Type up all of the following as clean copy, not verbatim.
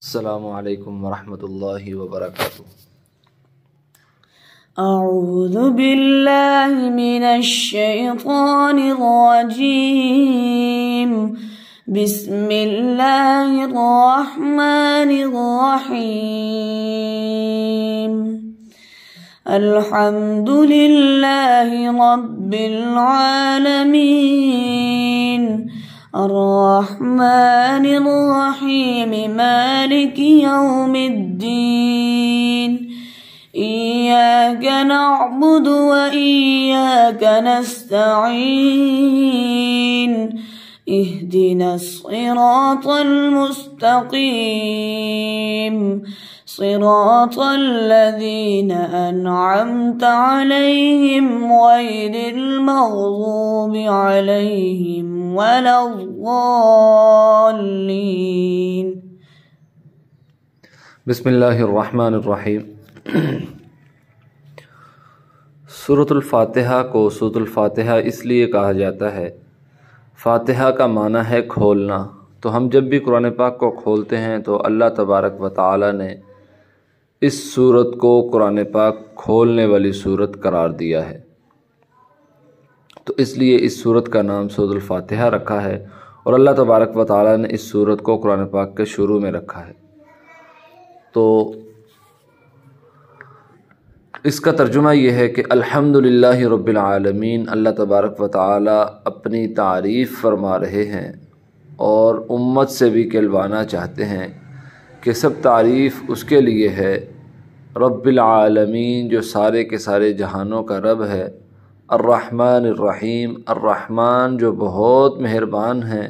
السلام علیکم ورحمۃ اللہ وبرکاتہ۔ اعوذ باللہ من الشیطان الرجیم، بسم اللہ الرحمن الرحیم۔ الحمد للہ رب العالمین، الرحمن الرحیم، مالک یوم الدین، ایاک نعبد و ایاک نستعین، اہدنا الصراط المستقیم، صراط الذین انعمت علیہم غیر المغضوب علیہم ولا الضالین۔ بسم اللہ الرحمن الرحیم۔ سورۃ الفاتحہ کو سورۃ الفاتحہ اس لیے کہا جاتا ہے، فاتحہ کا معنی ہے کھولنا، تو ہم جب بھی قرآن پاک کو کھولتے ہیں تو اللہ تبارک و تعالی نے اس سورت کو قرآن پاک کھولنے والی سورت قرار دیا ہے، تو اس لیے اس سورت کا نام سورۃ الفاتحہ رکھا ہے، اور اللہ تبارک و تعالی نے اس سورت کو قرآن پاک کے شروع میں رکھا ہے۔ تو اس کا ترجمہ یہ ہے کہ الحمدللہ رب العالمین، اللہ تبارک و تعالی اپنی تعریف فرما رہے ہیں اور امت سے بھی کہلوانا چاہتے ہیں کہ سب تعریف اس کے لیے ہے، رب العالمین جو سارے کے سارے جہانوں کا رب ہے، الرحمن الرحیم، الرحمن جو بہت مہربان ہے،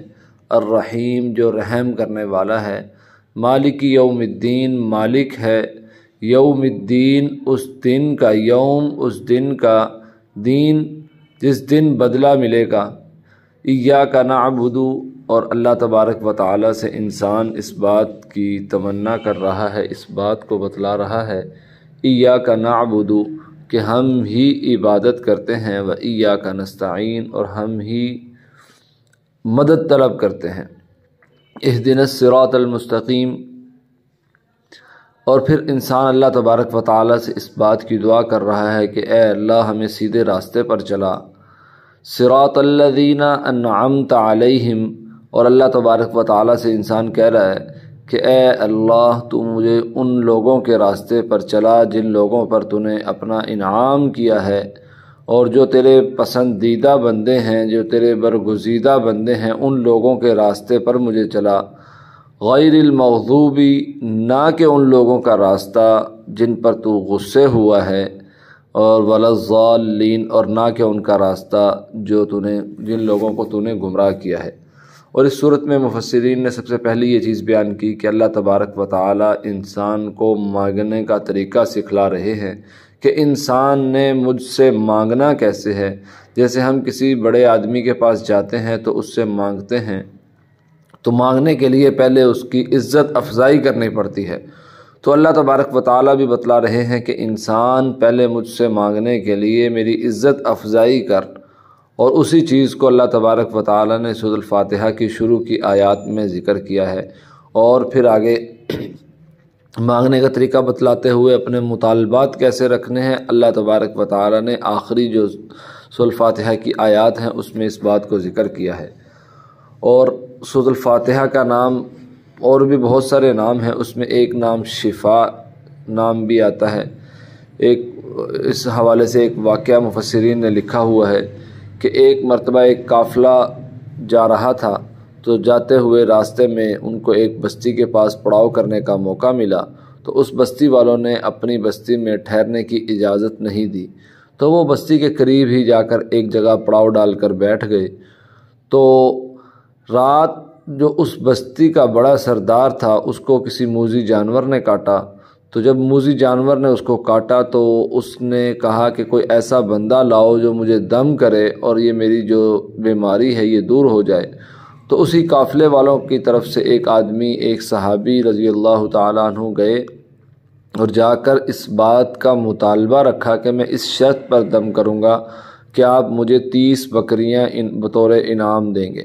الرحیم جو رحم کرنے والا ہے، مالک یوم الدین، مالک ہے یوم الدین، اس دن کا، یوم اس دن کا، دین جس دن بدلہ ملے گا، ایاک نعبد، اور اللہ تبارک و تعالی سے انسان اس بات کی تمنا کر رہا ہے، اس بات کو بتلا رہا ہے، ایاک نعبد کہ ہم ہی عبادت کرتے ہیں، و ایاک نستعین، اور ہم ہی مدد طلب کرتے ہیں، اہدنا الصراط المستقیم۔ اور پھر انسان اللہ تبارک و تعالی سے اس بات کی دعا کر رہا ہے کہ اے اللہ ہمیں سیدھے راستے پر چلا، صراط الذین انعمت علیہم، اور اللہ تبارک و تعالی سے انسان کہہ رہا ہے کہ اے اللہ تو مجھے ان لوگوں کے راستے پر چلا جن لوگوں پر تو نے اپنا انعام کیا ہے، اور جو تیرے پسندیدہ بندے ہیں، جو تیرے برگزیدہ بندے ہیں، ان لوگوں کے راستے پر مجھے چلا، غیر المغضوب، نہ کہ ان لوگوں کا راستہ جن پر تو غصے ہوا ہے، اور ولا الضالین، اور نہ کہ ان کا راستہ جو جن لوگوں کو تو نے گمراہ کیا ہے۔ اور اس صورت میں مفسرین نے سب سے پہلی یہ چیز بیان کی کہ اللہ تبارک و تعالی انسان کو مانگنے کا طریقہ سکھلا رہے ہیں کہ انسان نے مجھ سے مانگنا کیسے ہے۔ جیسے ہم کسی بڑے آدمی کے پاس جاتے ہیں تو اس سے مانگتے ہیں، تو مانگنے کے لیے پہلے اس کی عزت افزائی کرنی پڑتی ہے، تو اللہ تبارک و تعالی بھی بتلا رہے ہیں کہ انسان پہلے مجھ سے مانگنے کے لیے میری عزت افزائی کر، اور اسی چیز کو اللہ تبارک و تعالی نے سورۃ الفاتحہ کی شروع کی آیات میں ذکر کیا ہے، اور پھر آگے مانگنے کا طریقہ بتلاتے ہوئے اپنے مطالبات کیسے رکھنے ہیں، اللہ تبارک و تعالی نے آخری جو سورۃ الفاتحہ کی آیات ہیں اس میں اس بات کو ذکر کیا ہے۔ اور سورۃ الفاتحہ کا نام اور بھی بہت سارے نام ہیں، اس میں ایک نام شفا نام بھی آتا ہے۔ اس حوالے سے ایک واقعہ مفسرین نے لکھا ہوا ہے کہ ایک مرتبہ ایک قافلہ جا رہا تھا، تو جاتے ہوئے راستے میں ان کو ایک بستی کے پاس پڑاؤ کرنے کا موقع ملا، تو اس بستی والوں نے اپنی بستی میں ٹھہرنے کی اجازت نہیں دی، تو وہ بستی کے قریب ہی جا کر ایک جگہ پڑاؤ ڈال کر بیٹھ گئے۔ تو رات جو اس بستی کا بڑا سردار تھا اس کو کسی موذی جانور نے کاٹا، تو جب موذی جانور نے اس کو کاٹا تو اس نے کہا کہ کوئی ایسا بندہ لاؤ جو مجھے دم کرے اور یہ میری جو بیماری ہے یہ دور ہو جائے۔ تو اسی قافلے والوں کی طرف سے ایک آدمی، ایک صحابی رضی اللہ تعالیٰ عنہ گئے اور جا کر اس بات کا مطالبہ رکھا کہ میں اس شرط پر دم کروں گا کہ آپ مجھے 30 بکریاں بطور انعام دیں گے۔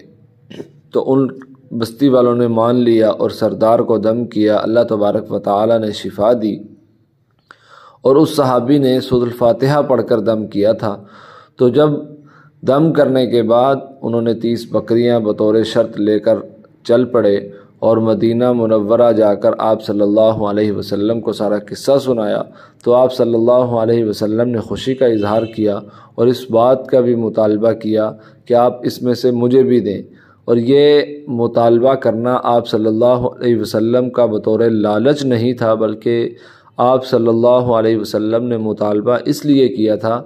تو ان بستی والوں نے مان لیا اور سردار کو دم کیا، اللہ تبارک و تعالی نے شفا دی، اور اس صحابی نے سورۃ الفاتحہ پڑھ کر دم کیا تھا۔ تو جب دم کرنے کے بعد انہوں نے 30 بکریاں بطور شرط لے کر چل پڑے اور مدینہ منورہ جا کر آپ صلی اللہ علیہ وسلم کو سارا قصہ سنایا، تو آپ صلی اللہ علیہ وسلم نے خوشی کا اظہار کیا اور اس بات کا بھی مطالبہ کیا کہ آپ اس میں سے مجھے بھی دیں، اور یہ مطالبہ کرنا آپ صلی اللہ علیہ وسلم کا بطور لالچ نہیں تھا، بلکہ آپ صلی اللہ علیہ وسلم نے مطالبہ اس لیے کیا تھا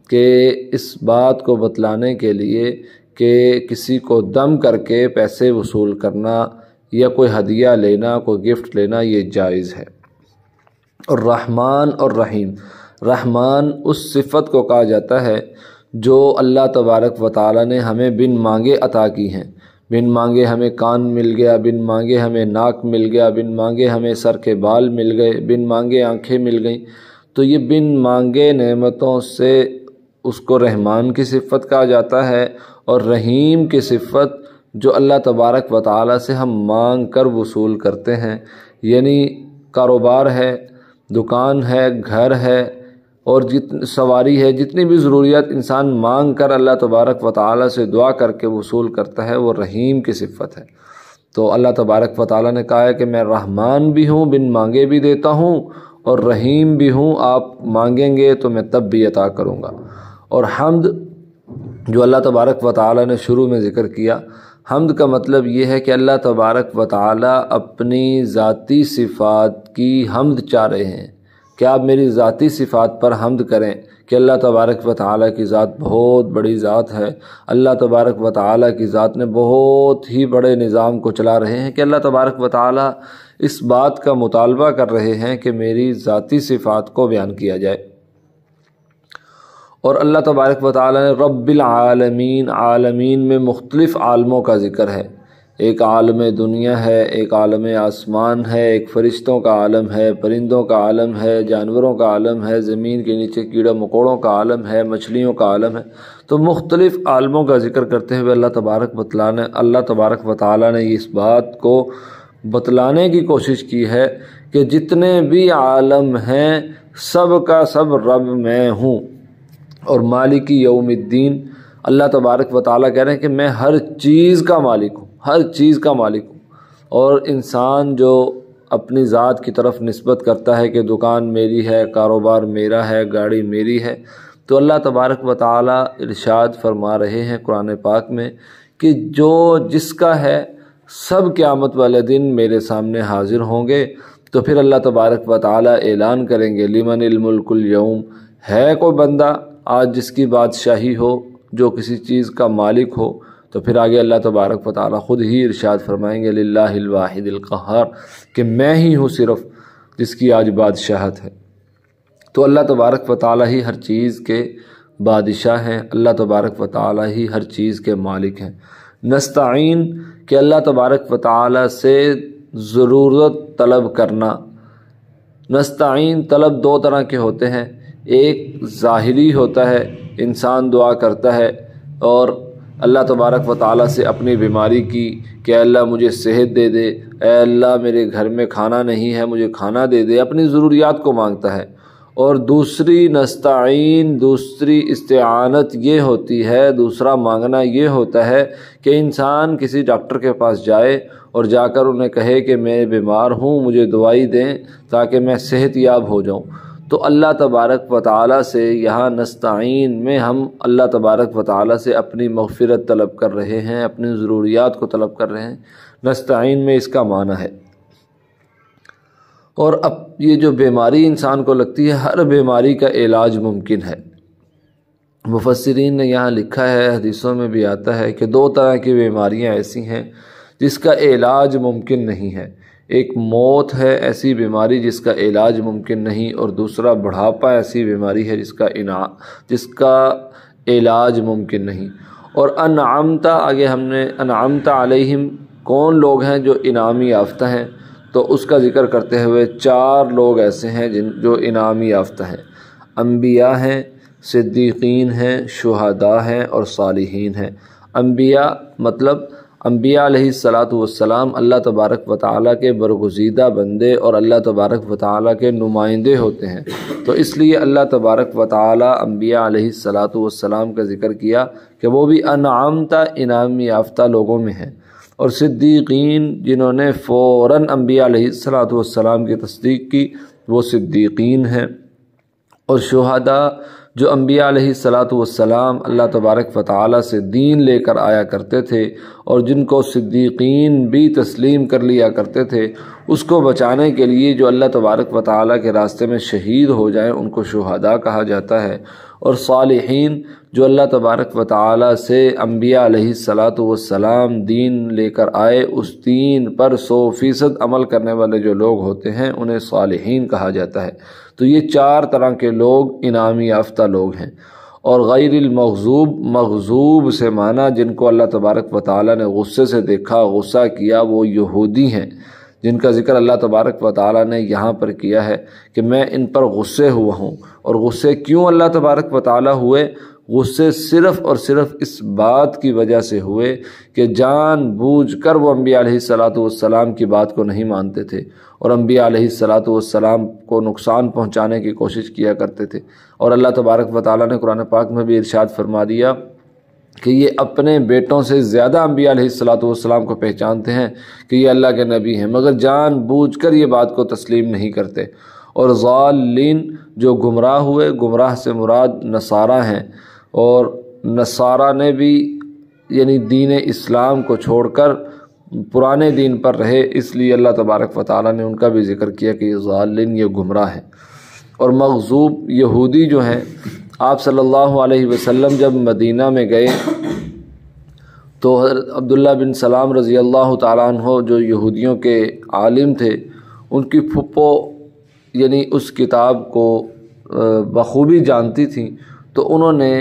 کہ اس بات کو بتلانے کے لیے کہ کسی کو دم کر کے پیسے وصول کرنا یا کوئی ہدیہ لینا، کوئی گفٹ لینا، یہ جائز ہے۔ اور رحمان اور رحیم، رحمان اس صفت کو کہا جاتا ہے جو اللہ تبارک و تعالی نے ہمیں بن مانگے عطا کی ہیں۔ بن مانگے ہمیں کان مل گیا، بن مانگے ہمیں ناک مل گیا، بن مانگے ہمیں سر کے بال مل گئے، بن مانگے آنکھیں مل گئیں۔ تو یہ بن مانگے نعمتوں سے اس کو رحمان کی صفت کہا جاتا ہے، اور رحیم کی صفت جو اللہ تبارک و تعالی سے ہم مانگ کر وصول کرتے ہیں، یعنی کاروبار ہے، دکان ہے، گھر ہے، اور سواری ہے، جتنی بھی ضروریات انسان مانگ کر اللہ تبارک و تعالی سے دعا کر کے وصول کرتا ہے، وہ رحیم کی صفت ہے۔ تو اللہ تبارک و تعالی نے کہا ہے کہ میں رحمان بھی ہوں، بن مانگے بھی دیتا ہوں، اور رحیم بھی ہوں، آپ مانگیں گے تو میں تب بھی عطا کروں گا۔ اور حمد جو اللہ تبارک و تعالی نے شروع میں ذکر کیا، حمد کا مطلب یہ ہے کہ اللہ تبارک و تعالی اپنی ذاتی صفات کی حمد چاہ رہے ہیں کہ آپ میری ذاتی صفات پر حمد کریں کہ اللہ تبارک و تعالی کی ذات بہت بڑی ذات ہے۔ اللہ تبارک و تعالی کی ذات نے بہت ہی بڑے نظام کو چلا رہے ہیں کہ اللہ تبارک و تعالی اس بات کا مطالبہ کر رہے ہیں کہ میری ذاتی صفات کو بیان کیا جائے۔ اور اللہ تبارک و تعالی نے رب العالمین، عالمین میں مختلف عالموں کا ذکر ہے، ایک عالم دنیا ہے، ایک عالم آسمان ہے، ایک فرشتوں کا عالم ہے، پرندوں کا عالم ہے، جانوروں کا عالم ہے، زمین کے نیچے کیڑے مکوڑوں کا عالم ہے، مچھلیوں کا عالم ہے۔ تو مختلف عالموں کا ذکر کرتے ہوئے اللہ تبارک و تعالی نے اس بات کو بتلانے کی کوشش کی ہے کہ جتنے بھی عالم ہیں سب کا سب رب میں ہوں، اور مالک یوم الدین، اللہ تبارک و تعالیٰ کہہ رہے ہیں کہ میں ہر چیز کا مالک ہوں، ہر چیز کا مالک ہوں۔ اور انسان جو اپنی ذات کی طرف نسبت کرتا ہے کہ دکان میری ہے، کاروبار میرا ہے، گاڑی میری ہے، تو اللہ تبارک و تعالیٰ ارشاد فرما رہے ہیں قرآن پاک میں کہ جو جس کا ہے سب قیامت والے دن میرے سامنے حاضر ہوں گے۔ تو پھر اللہ تبارک و تعالیٰ اعلان کریں گے لمن الملک اليوم، ہے کوئی بندہ آج جس کی بادشاہی ہو، جو کسی چیز کا مالک ہو؟ تو پھر آگے اللہ تبارک و تعالیٰ خود ہی ارشاد فرمائیں گے للہ الواحد القہار، کہ میں ہی ہوں صرف جس کی آج بادشاہت ہے۔ تو اللہ تبارک و تعالیٰ ہی ہر چیز کے بادشاہ ہیں، اللہ تبارک و تعالیٰ ہی ہر چیز کے مالک ہیں۔ نستعین کہ اللہ تبارک و تعالیٰ سے ضرورت طلب کرنا۔ نستعین طلب دو طرح کے ہوتے ہیں، ایک ظاہری ہوتا ہے، انسان دعا کرتا ہے اور اللہ تبارک و تعالیٰ سے اپنی بیماری کی کہ اے اللہ مجھے صحت دے دے، اے اللہ میرے گھر میں کھانا نہیں ہے مجھے کھانا دے دے، اپنی ضروریات کو مانگتا ہے۔ اور دوسری نستعین، دوسری استعانت یہ ہوتی ہے، دوسرا مانگنا یہ ہوتا ہے کہ انسان کسی ڈاکٹر کے پاس جائے اور جا کر انہیں کہے کہ میں بیمار ہوں، مجھے دوائی دیں تاکہ میں صحت یاب ہو جاؤں۔ تو اللہ تبارک و تعالیٰ سے یہاں نستعین میں ہم اللہ تبارک و تعالیٰ سے اپنی مغفرت طلب کر رہے ہیں، اپنی ضروریات کو طلب کر رہے ہیں، نستعین میں اس کا معنی ہے۔ اور اب یہ جو بیماری انسان کو لگتی ہے، ہر بیماری کا علاج ممکن ہے۔ مفسرین نے یہاں لکھا ہے، حدیثوں میں بھی آتا ہے کہ دو طرح کی بیماریاں ایسی ہیں جس کا علاج ممکن نہیں ہے۔ ایک موت ہے ایسی بیماری جس کا علاج ممکن نہیں، اور دوسرا بڑھاپا ایسی بیماری ہے جس کا علاج ممکن نہیں۔ اور انعمت، آگے ہم نے انعمت علیہم کون لوگ ہیں جو انعامی یافتہ ہیں، تو اس کا ذکر کرتے ہوئے 4 لوگ ایسے ہیں جو انعامی یافتہ ہیں۔ انبیاء ہیں، صدیقین ہیں، شہداء ہیں اور صالحین ہیں۔ انبیاء مطلب انبیاء علیہِسَّلَاۃُ وَالسلام اللہ تبارک و تعالیٰ کے برگزیدہ بندے اور اللہ تبارک و تعالیٰ کے نمائندے ہوتے ہیں، تو اس لیے اللہ تبارک و تعالیٰ انبیاء علیہِسَّلَاۃُ وَالسلام کا ذکر کیا کہ وہ بھی انعمت انعام یافتہ لوگوں میں ہیں، اور صدیقین جنہوں نے فوراً انبیاء علیہِسَّلَاۃُ وَالسلام کی تصدیق کی وہ صدیقین ہیں، اور شہداء جو انبیاء علیہِسَّلَاۃُ وَالسلام اللہ تبارک و تعالیٰ سے دین لے کر آیا کرتے تھے اور جن کو صدیقین بھی تسلیم کر لیا کرتے تھے، اس کو بچانے کے لیے جو اللہ تبارک و تعالیٰ کے راستے میں شہید ہو جائیں ان کو شہداء کہا جاتا ہے، اور صالحین جو اللہ تبارک و تعالیٰ سے انبیاء علیہِسَّلَاۃُ وَالسلام دین لے کر آئے اس دین پر 100% عمل کرنے والے جو لوگ ہوتے ہیں انہیں صالحین کہا جاتا ہے۔ تو یہ 4 طرح کے لوگ انعام یافتہ لوگ ہیں۔ اور غیر المغضوب، مغضوب سے معنی جن کو اللہ تبارک و تعالیٰ نے غصے سے دیکھا، غصہ کیا، وہ یہودی ہیں، جن کا ذکر اللہ تبارک و تعالیٰ نے یہاں پر کیا ہے کہ میں ان پر غصے ہوا ہوں۔ اور غصے کیوں اللہ تبارک و تعالیٰ ہوئے؟ غصے صرف اور صرف اس بات کی وجہ سے ہوئے کہ جان بوجھ کر وہ انبیاء علیہِسَّلَاۃُ وَالسلام کی بات کو نہیں مانتے تھے اور انبیاء علیہِسَّلَاۃُ وَالسلام کو نقصان پہنچانے کی کوشش کیا کرتے تھے۔ اور اللہ تبارک و تعالیٰ نے قرآن پاک میں بھی ارشاد فرما دیا کہ یہ اپنے بیٹوں سے زیادہ انبیاء علیہِسَّلَاۃُ وَالسلام کو پہچانتے ہیں کہ یہ اللہ کے نبی ہیں، مگر جان بوجھ کر یہ بات کو تسلیم نہیں کرتے۔ اور ضالین جو گمراہ ہوئے، گمراہ سے مراد نصارہ ہیں، اور نصارہ نے بھی یعنی دین اسلام کو چھوڑ کر پرانے دین پر رہے، اس لیے اللہ تبارک و تعالیٰ نے ان کا بھی ذکر کیا کہ یہ ضالین، یہ گمراہ ہیں۔ اور مغضوب یہودی جو ہیں، آپ صلی اللہ علیہ وسلم جب مدینہ میں گئے تو حضرت عبداللہ بن سلام رضی اللہ تعالیٰ عنہ جو یہودیوں کے عالم تھے، ان کی پھپھو یعنی اس کتاب کو بخوبی جانتی تھیں، تو انہوں نے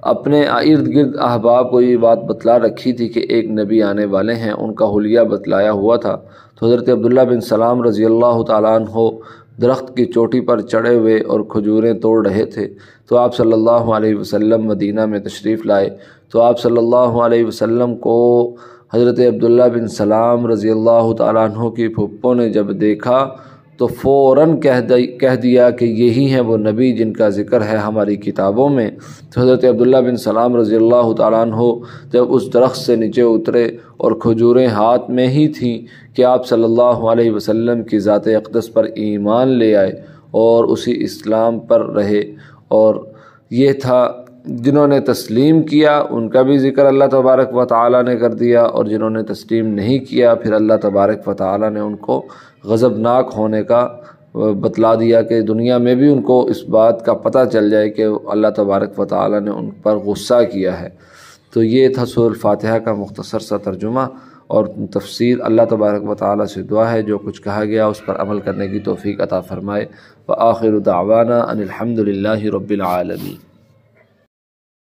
اپنے ارد گرد احباب کو یہ بات بتلا رکھی تھی کہ ایک نبی آنے والے ہیں، ان کا حلیہ بتلایا ہوا تھا۔ تو حضرت عبداللہ بن سلام رضی اللہ تعالیٰ عنہ درخت کی چوٹی پر چڑھے ہوئے اور کھجوریں توڑ رہے تھے، تو آپ صلی اللہ علیہ وسلم مدینہ میں تشریف لائے، تو آپ صلی اللہ علیہ وسلم کو حضرت عبداللہ بن سلام رضی اللہ تعالیٰ عنہ کی پھپھو نے جب دیکھا تو فوراً کہہ دیا کہ یہی ہیں وہ نبی جن کا ذکر ہے ہماری کتابوں میں۔ تو حضرت عبداللہ بن سلام رضی اللہ تعالیٰ عنہ جب اس درخت سے نیچے اترے اور کھجوریں ہاتھ میں ہی تھیں کہ آپ صلی اللہ علیہ وسلم کی ذات اقدس پر ایمان لے آئے اور اسی اسلام پر رہے۔ اور یہ تھا جنہوں نے تسلیم کیا ان کا بھی ذکر اللہ تبارک و تعالیٰ نے کر دیا، اور جنہوں نے تسلیم نہیں کیا پھر اللہ تبارک و تعالیٰ نے ان کو غضبناک ہونے کا بتلا دیا کہ دنیا میں بھی ان کو اس بات کا پتہ چل جائے کہ اللہ تبارک و تعالیٰ نے ان پر غصہ کیا ہے۔ تو یہ تھا سورۃ الفاتحہ کا مختصر سا ترجمہ اور تفسیر۔ اللہ تبارک و تعالیٰ سے دعا ہے جو کچھ کہا گیا اس پر عمل کرنے کی توفیق عطا فرمائے۔ وآخر دعوانا ان الحمد للہ رب العالمین۔